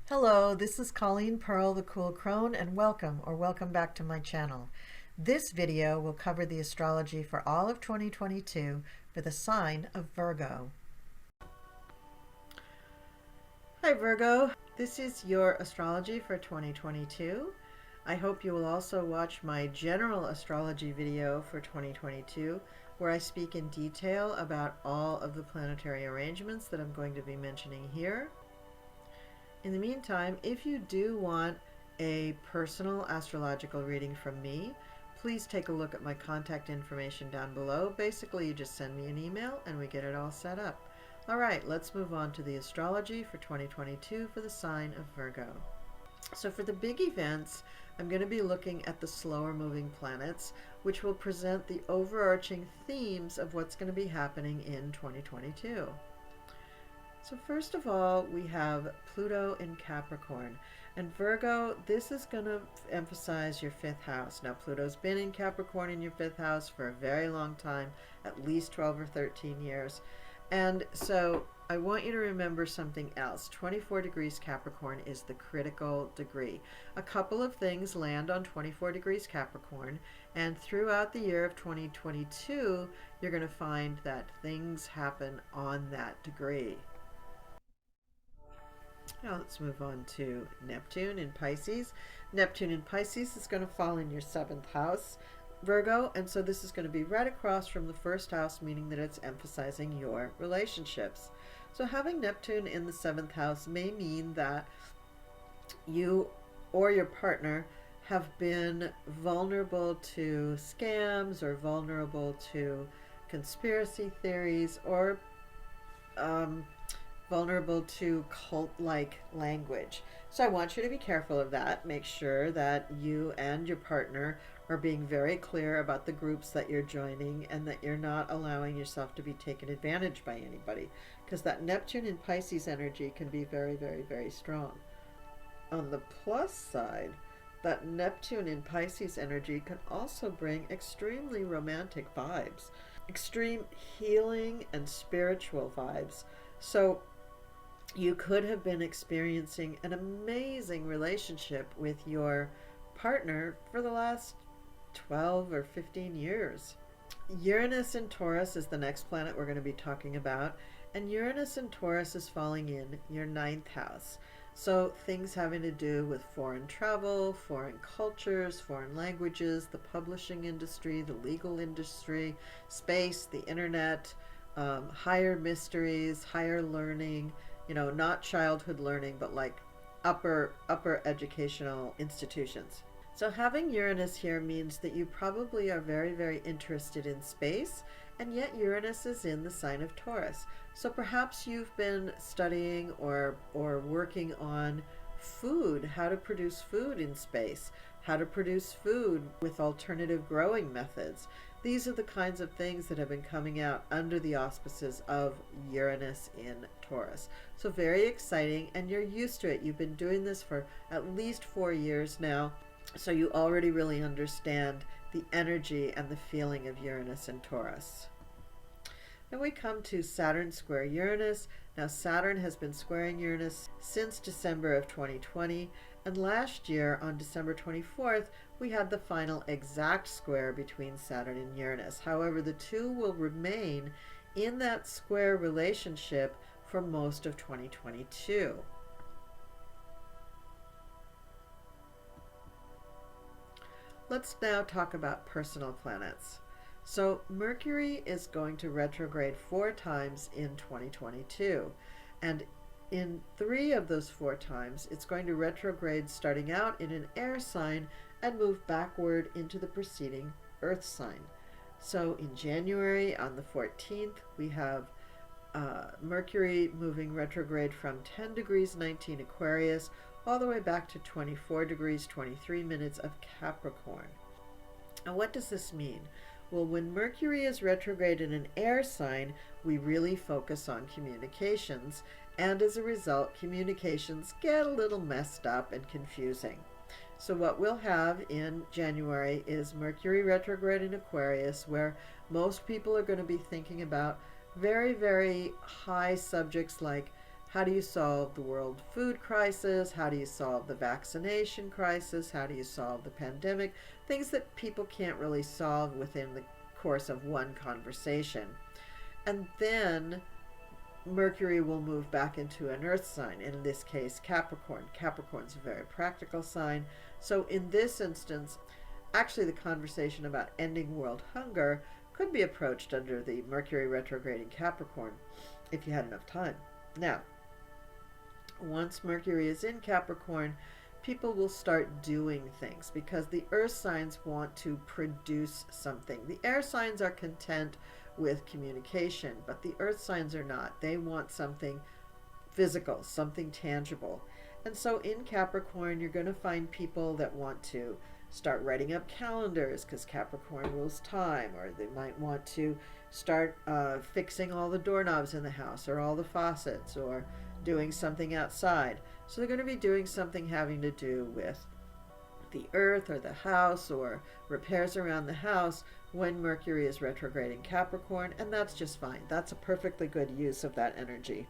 Hello, this is Colleen Pearl, the Cool Crone, and welcome back to my channel. This video will cover the astrology for all of 2022 for the sign of Virgo. Hi Virgo, this is your astrology for 2022. I hope you will also watch my general astrology video for 2022, where I speak in detail about all of the planetary arrangements that I'm going to be mentioning here. In the meantime, if you do want a personal astrological reading from me, please take a look at my contact information down below. Basically, you just send me an email and we get it all set up. All right, let's move on to the astrology for 2022 for the sign of Virgo. So for the big events, I'm going to be looking at the slower moving planets, which will present the overarching themes of what's going to be happening in 2022. So first of all, we have Pluto in Capricorn. And Virgo, this is going to emphasize your fifth house. Now, Pluto's been in Capricorn in your fifth house for a very long time, at least 12 or 13 years. And so I want you to remember something else. 24 degrees Capricorn is the critical degree. A couple of things land on 24 degrees Capricorn, and throughout the year of 2022, you're going to find that things happen on that degree. Now let's move on to Neptune in Pisces. Neptune in Pisces is going to fall in your seventh house, Virgo, and so this is going to be right across from the first house, meaning that it's emphasizing your relationships. So having Neptune in the seventh house may mean that you or your partner have been vulnerable to scams or vulnerable to conspiracy theories or vulnerable to cult-like language. So I want you to be careful of that. Make sure that you and your partner are being very clear about the groups that you're joining and that you're not allowing yourself to be taken advantage by anybody, because that Neptune in Pisces energy can be very, very, very strong. On the plus side, that Neptune in Pisces energy can also bring extremely romantic vibes, extreme healing and spiritual vibes. So you could have been experiencing an amazing relationship with your partner for the last 12 or 15 years. Uranus in Taurus is the next planet we're going to be talking about, and Uranus in Taurus is falling in your ninth house. So things having to do with foreign travel, foreign cultures, foreign languages, the publishing industry, the legal industry, space, the internet, higher mysteries, higher learning, not childhood learning, but like upper educational institutions. So having Uranus here means that you probably are very, very interested in space, and yet Uranus is in the sign of Taurus. So perhaps you've been studying or working on food, how to produce food in space, how to produce food with alternative growing methods. These are the kinds of things that have been coming out under the auspices of Uranus in Taurus. So very exciting, and you're used to it. You've been doing this for at least 4 years now, so you already really understand the energy and the feeling of Uranus and Taurus. Then we come to Saturn square Uranus. Now Saturn has been squaring Uranus since December of 2020, and last year on December 24th, we had the final exact square between Saturn and Uranus. However, the two will remain in that square relationship for most of 2022. Let's now talk about personal planets. So Mercury is going to retrograde 4 times in 2022, and in 3 of those 4 times, it's going to retrograde starting out in an air sign and move backward into the preceding earth sign. So in January on the 14th, we have Mercury moving retrograde from 10 degrees 19 Aquarius all the way back to 24 degrees 23 minutes of Capricorn. And what does this mean? Well, when Mercury is retrograde in an air sign, we really focus on communications, and as a result, communications get a little messed up and confusing. So what we'll have in January is Mercury retrograde in Aquarius, where most people are going to be thinking about very, very high subjects like How do you solve the world food crisis? How do you solve the vaccination crisis? How do you solve the pandemic? Things that people can't really solve within the course of one conversation. And then Mercury will move back into an earth sign, in this case Capricorn. Capricorn's a very practical sign. So in this instance, actually the conversation about ending world hunger could be approached under the Mercury retrograde in Capricorn if you had enough time. Now, once Mercury is in Capricorn, people will start doing things because the earth signs want to produce something. The air signs are content with communication, but the earth signs are not. They want something physical, something tangible. And so in Capricorn, you're going to find people that want to start writing up calendars because Capricorn rules time, or they might want to start fixing all the doorknobs in the house or all the faucets, or doing something outside. So they're going to be doing something having to do with the earth or the house, or repairs around the house when Mercury is retrograde in Capricorn, and that's just fine. That's a perfectly good use of that energy.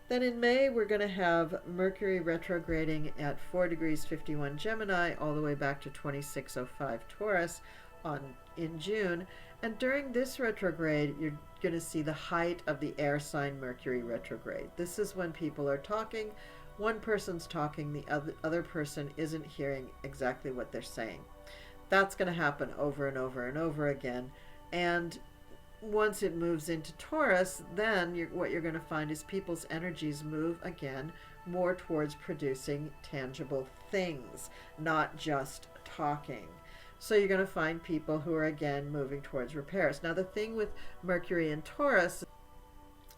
Then in May, we're going to have Mercury retrograding at 4 degrees 51 Gemini all the way back to 2605 Taurus in June. And during this retrograde, you're going to see the height of the air sign Mercury retrograde. This is when people are talking. One person's talking, the other person isn't hearing exactly what they're saying. That's going to happen over and over and over again. And once it moves into Taurus, then what you're going to find is people's energies move again more towards producing tangible things, not just talking. So you're going to find people who are again moving towards repairs. Now the thing with Mercury and Taurus,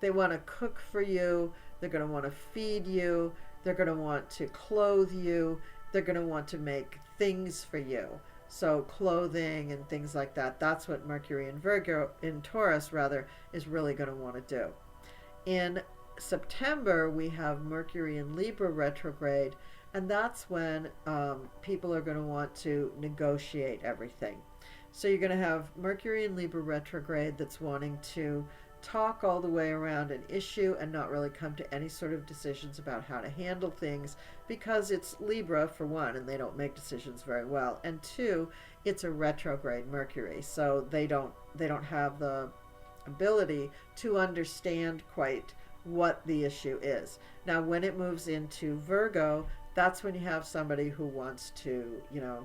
they want to cook for you, they're going to want to feed you, they're going to want to clothe you, they're going to want to make things for you. So clothing and things like that, that's what Mercury in Virgo, in Taurus rather, is really going to want to do. In September, we have Mercury in Libra retrograde, and that's when people are going to want to negotiate everything. So you're going to have Mercury in Libra retrograde that's wanting to talk all the way around an issue and not really come to any sort of decisions about how to handle things, because it's Libra, for one, and they don't make decisions very well, and two, it's a retrograde Mercury, so they don't have the ability to understand quite what the issue is. Now when it moves into Virgo, that's when you have somebody who wants to,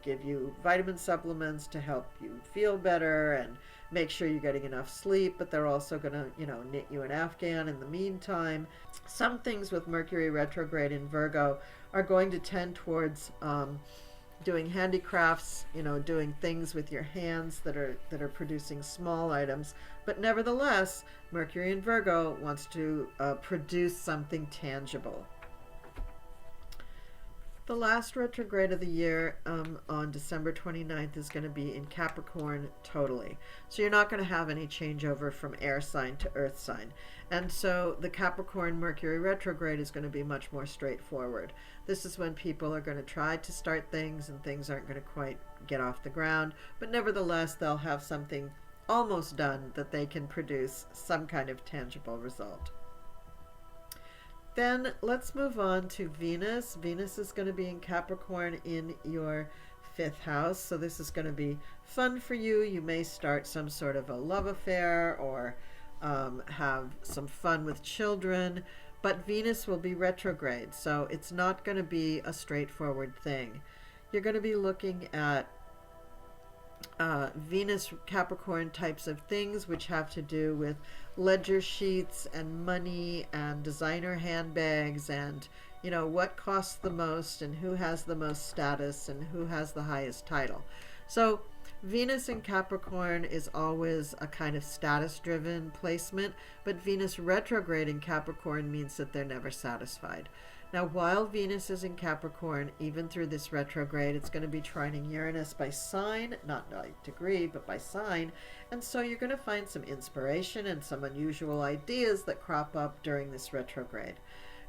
give you vitamin supplements to help you feel better and make sure you're getting enough sleep, but they're also going to, knit you an Afghan in the meantime. Some things with Mercury retrograde in Virgo are going to tend towards doing handicrafts, doing things with your hands that are producing small items. But nevertheless, Mercury in Virgo wants to produce something tangible. The last retrograde of the year on December 29th is going to be in Capricorn totally. So you're not going to have any changeover from air sign to earth sign. And so the Capricorn Mercury retrograde is going to be much more straightforward. This is when people are going to try to start things and things aren't going to quite get off the ground. But nevertheless, they'll have something almost done that they can produce some kind of tangible result. Then let's move on to Venus. Venus is going to be in Capricorn in your 5th house. So this is going to be fun for you. You may start some sort of a love affair or have some fun with children. But Venus will be retrograde. So it's not going to be a straightforward thing. You're going to be looking at Venus Capricorn types of things, which have to do with ledger sheets and money and designer handbags and what costs the most and who has the most status and who has the highest title. So Venus in Capricorn is always a kind of status driven placement, but Venus retrograde in Capricorn means that they're never satisfied. Now, while Venus is in Capricorn, even through this retrograde, it's going to be trining Uranus by sign, not by degree, but by sign. And so you're going to find some inspiration and some unusual ideas that crop up during this retrograde.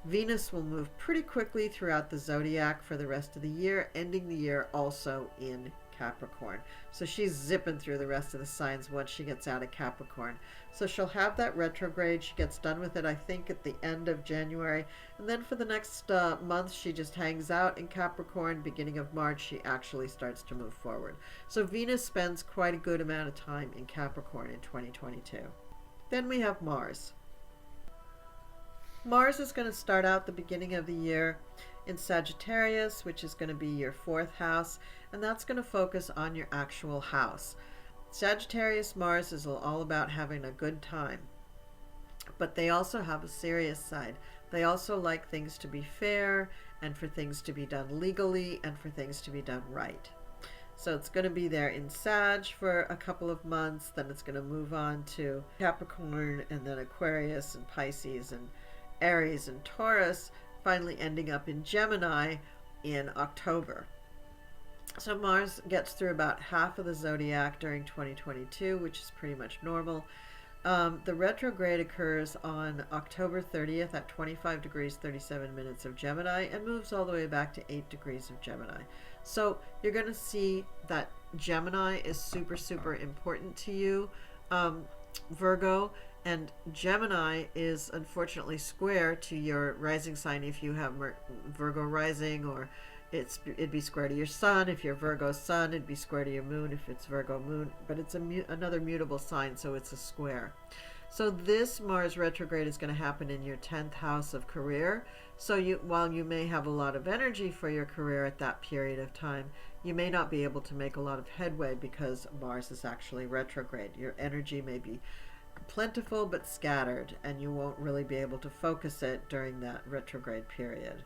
Venus will move pretty quickly throughout the zodiac for the rest of the year, ending the year also in Capricorn. So she's zipping through the rest of the signs once she gets out of Capricorn. So she'll have that retrograde. She gets done with it, I think, at the end of January. And then for the next month, she just hangs out in Capricorn. Beginning of March, she actually starts to move forward. So Venus spends quite a good amount of time in Capricorn in 2022. Then we have Mars. Mars is going to start out the beginning of the year in Sagittarius, which is going to be your 4th house, and that's going to focus on your actual house. Sagittarius Mars is all about having a good time, but they also have a serious side. They also like things to be fair and for things to be done legally and for things to be done right. So it's going to be there in Sag for a couple of months, then it's going to move on to Capricorn and then Aquarius and Pisces and Aries and Taurus, finally ending up in Gemini in October. So Mars gets through about half of the zodiac during 2022, which is pretty much normal. The retrograde occurs on October 30th at 25 degrees 37 minutes of Gemini and moves all the way back to 8 degrees of Gemini. So you're going to see that Gemini is super, super important to you, Virgo. And Gemini is unfortunately square to your rising sign if you have Virgo rising, or it'd be square to your sun. If you're Virgo sun, it'd be square to your moon if it's Virgo moon. But it's another mutable sign, so it's a square. So this Mars retrograde is going to happen in your 10th house of career. So while you may have a lot of energy for your career at that period of time, you may not be able to make a lot of headway because Mars is actually retrograde. Your energy may be plentiful but scattered, and you won't really be able to focus it during that retrograde period.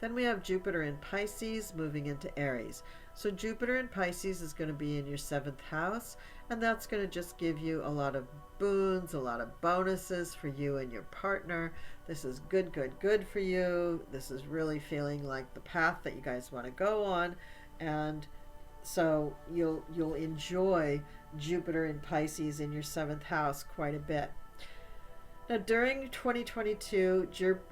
Then we have Jupiter in Pisces moving into Aries. So Jupiter in Pisces is going to be in your 7th house, and that's going to just give you a lot of boons, a lot of bonuses for you and your partner. This is good, good, good for you. This is really feeling like the path that you guys want to go on, and so you'll enjoy Jupiter in Pisces in your 7th house quite a bit. Now during 2022,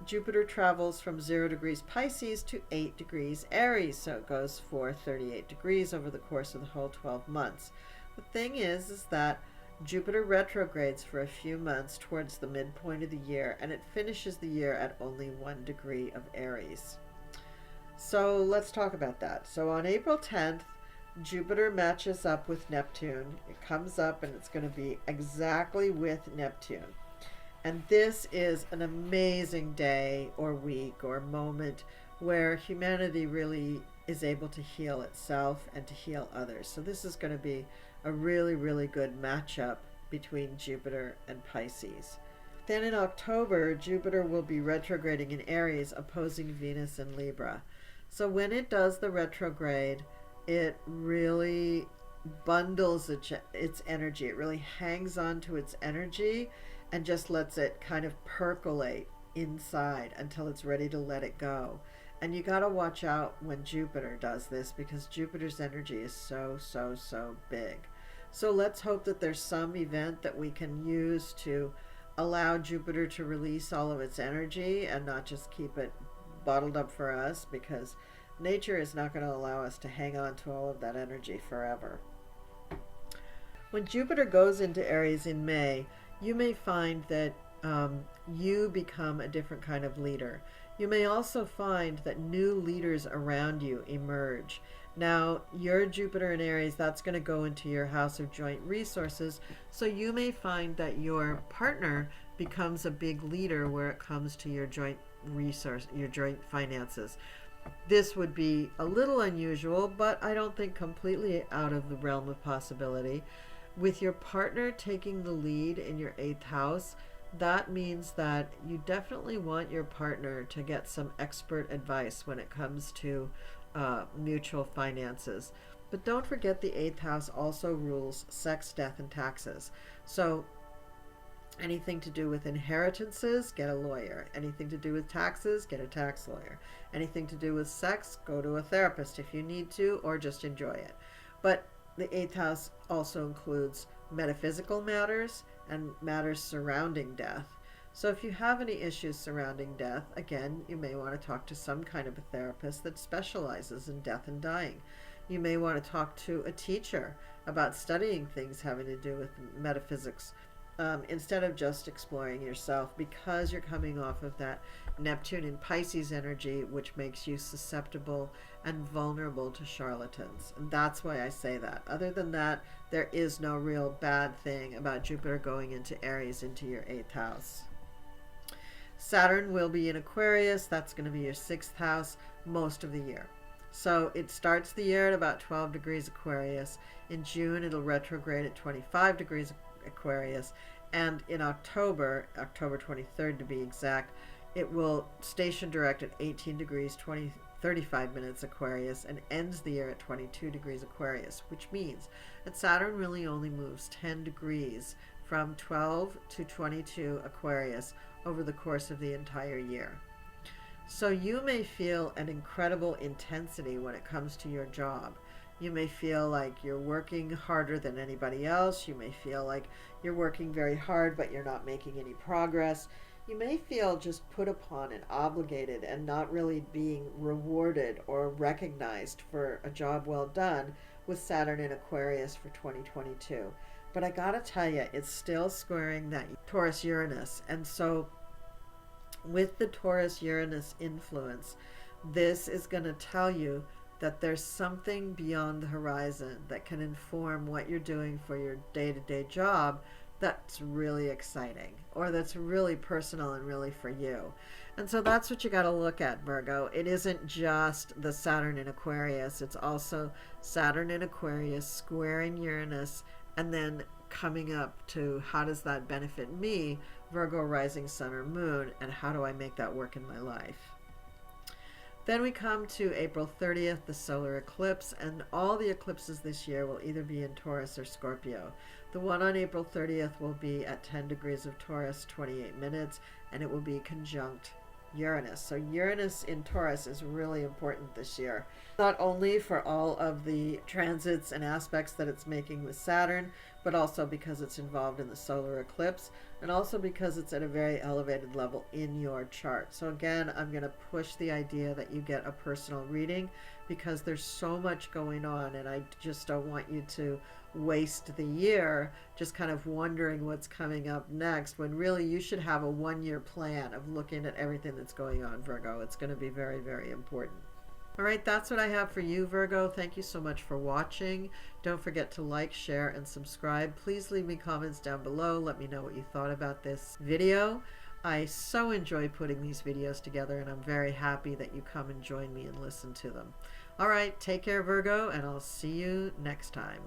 Jupiter travels from 0 degrees Pisces to 8 degrees Aries, so it goes for 38 degrees over the course of the whole 12 months. The thing is that Jupiter retrogrades for a few months towards the midpoint of the year, and it finishes the year at only 1 degree of Aries. So let's talk about that. So on April 10th, Jupiter matches up with Neptune. It comes up and it's going to be exactly with Neptune. And this is an amazing day or week or moment where humanity really is able to heal itself and to heal others. So this is going to be a really, really good matchup between Jupiter and Pisces. Then in October, Jupiter will be retrograding in Aries, opposing Venus in Libra. So when it does the retrograde, it really bundles its energy. It really hangs on to its energy and just lets it kind of percolate inside until it's ready to let it go. And you got to watch out when Jupiter does this, because Jupiter's energy is so, so, so big. So let's hope that there's some event that we can use to allow Jupiter to release all of its energy and not just keep it bottled up for us, because nature is not going to allow us to hang on to all of that energy forever. When Jupiter goes into Aries in May, you may find that you become a different kind of leader. You may also find that new leaders around you emerge. Now, your Jupiter in Aries, that's going to go into your house of joint resources, so you may find that your partner becomes a big leader where it comes to your joint resource, your joint finances. This would be a little unusual, but I don't think completely out of the realm of possibility. With your partner taking the lead in your 8th house, that means that you definitely want your partner to get some expert advice when it comes to mutual finances. But don't forget the 8th house also rules sex, death, and taxes. So anything to do with inheritances, get a lawyer. Anything to do with taxes, get a tax lawyer. Anything to do with sex, go to a therapist if you need to, or just enjoy it. But the 8th house also includes metaphysical matters and matters surrounding death. So if you have any issues surrounding death, again, you may want to talk to some kind of a therapist that specializes in death and dying. You may want to talk to a teacher about studying things having to do with metaphysics, instead of just exploring yourself, because you're coming off of that Neptune and Pisces energy, which makes you susceptible and vulnerable to charlatans. And that's why I say that. Other than that, there is no real bad thing about Jupiter going into Aries, into your 8th house. Saturn will be in Aquarius. That's going to be your 6th house most of the year. So it starts the year at about 12 degrees Aquarius. In June, it'll retrograde at 25 degrees Aquarius. And in October 23rd to be exact, it will station direct at 18 degrees 35 minutes Aquarius and ends the year at 22 degrees Aquarius, which means that Saturn really only moves 10 degrees from 12 to 22 Aquarius over the course of the entire year. So you may feel an incredible intensity when it comes to your job. You may feel like you're working harder than anybody else. You may feel like you're working very hard, but you're not making any progress. You may feel just put upon and obligated and not really being rewarded or recognized for a job well done with Saturn in Aquarius for 2022. But I gotta tell you, it's still squaring that Taurus Uranus. And so with the Taurus Uranus influence, this is going to tell you that there's something beyond the horizon that can inform what you're doing for your day-to-day job that's really exciting, or that's really personal and really for you. And so that's what you got to look at, Virgo. It isn't just the Saturn in Aquarius. It's also Saturn in Aquarius squaring Uranus, and then coming up to how does that benefit me, Virgo rising sun or moon, and how do I make that work in my life. Then we come to April 30th, the solar eclipse, and all the eclipses this year will either be in Taurus or Scorpio. The one on April 30th will be at 10 degrees of Taurus, 28 minutes, and it will be conjunct Uranus. So Uranus in Taurus is really important this year, not only for all of the transits and aspects that it's making with Saturn, but also because it's involved in the solar eclipse, and also because it's at a very elevated level in your chart. So again, I'm going to push the idea that you get a personal reading, because there's so much going on, and I just don't want you to waste the year just kind of wondering what's coming up next, when really you should have a one-year plan of looking at everything that's going on, Virgo. It's going to be very, very important. All right, that's what I have for you, Virgo. Thank you so much for watching. Don't forget to like, share, and subscribe. Please leave me comments down below. Let me know what you thought about this video. I so enjoy putting these videos together, and I'm very happy that you come and join me and listen to them. All right, take care, Virgo, and I'll see you next time.